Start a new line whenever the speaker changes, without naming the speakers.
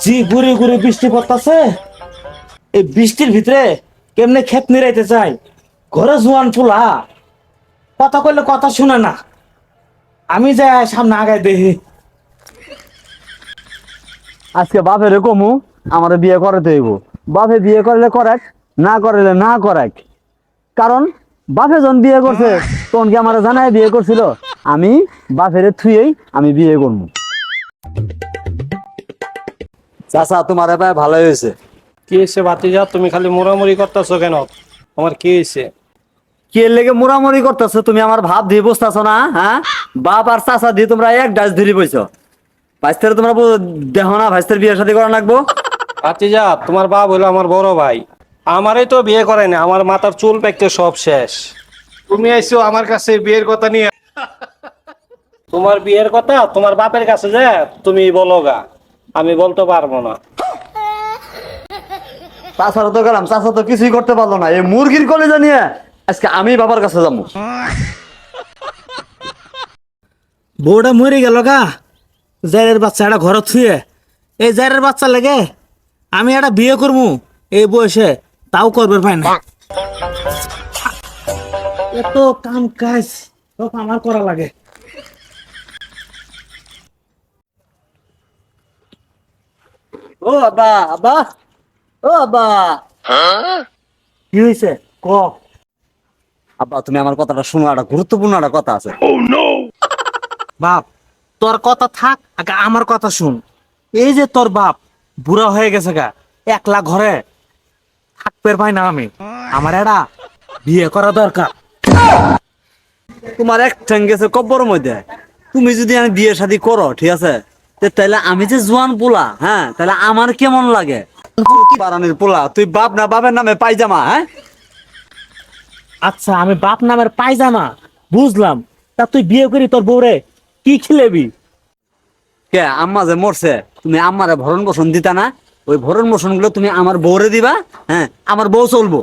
জি ঘুরে ঘুরে বৃষ্টি পড়তাছে, এই বৃষ্টির ভিতরে কেমনে ক্ষেত নিরাইতে চাই। ঘরে জোয়ান ফুলা কথা কইলে কথা শুনে না। আমি যাই সামনে আগায় দেখি।
আজকে বাপেরে কমু আমার বিয়ে করাতে হইব। বাপে বিয়ে করলে করাক, না করলে না করাক। কারণ বাপে যখন বিয়ে করছে তখন কি আমার জানাই বিয়ে করছিল? আমি বাপেরে থুয়েই আমি বিয়ে করবো। চাচা তোমার এবার ভালোই হয়েছে।
কি হয়েছে ভাতিজা, তুমি খালি মোড়ামুড়ি করতেছো কেন? আমার কি হয়েছে?
কে লেগে মুড়ামুড়ি করতেছো? তুমি আমার ভাব দিয়ে বসতেছো না? হ্যাঁ, বাপ আর চাচা দিয়ে তোমরা এক ডাস ধরে বইছো। ভাইস্তের তোমরা দেখো না ভাইস্তের বিয়ে শাদী করা লাগবো?
ভাতিজা, তোমার বাপ হইলো আমার বড় ভাই। আমারই তো বিয়ে করে না, আমার মাথার চুল পেকতে সব শেষ। তুমি আইছো আমার কাছে বিয়ের কথা নিয়ে। তোমার বিয়ের কথা তোমার বাপের কাছে যে তুমি বলো গা, আমি বলতে পারবো না।
চাচারা তো গেলাম, চাচা তো কিছুই করতে পারলো না। এই মুরগির কলেজা নিয়ে আজকে আমি বাবার কাছে যাবো।
বউটা মরে গেল গা, জাইরের বাচ্চা একটা ঘর থুয়ে। এই জাইরের বাচ্চা লেগে আমি একটা বিয়ে করবো এই বয়সে, তাও করবে পাই না। এত কাম কাজ সব আমার করা লাগে।
ও আব্বা, আব্বা, ও আব্বা।
কি হয়েছে ক?
আব্বা তুমি আমার কথাটা শোনো, একটা গুরুত্বপূর্ণ একটা কথা আছে।
বাপ, তোর কথা থাক, আগে আমার কথা শুন। এই যে তোর বাপ বুড়া হয়ে গেছে গা, একলা ঘরে থাকতে পাই না আমি। আমার একটা বিয়ে করা দরকার।
তোমার এক ঠ্যাং গেছে কব্বর মধ্যে। তুমি যদি আমি বিয়ে শাদী করো, ঠিক আছে, তাহলে আমি যে জোয়ান পোলা, হ্যাঁ, তাহলে আমার কেমন লাগে? বারানির পোলা, তুই বাপ না বাপের নামে পাইজামা? হ্যাঁ,
আচ্ছা, আমি বাপ নামের পায়জামা বুঝলাম। তা তুই বিয়ে করি তোর বউরে কি খিলেবি?
কে আম্মা যে মরছে, তুমি আম্মারে ভরণ পোষণ দিতা না? ওই ভরণ পোষণ গুলো তুমি আমার বউরে দিবা। হ্যাঁ, আমার বউ চলবো।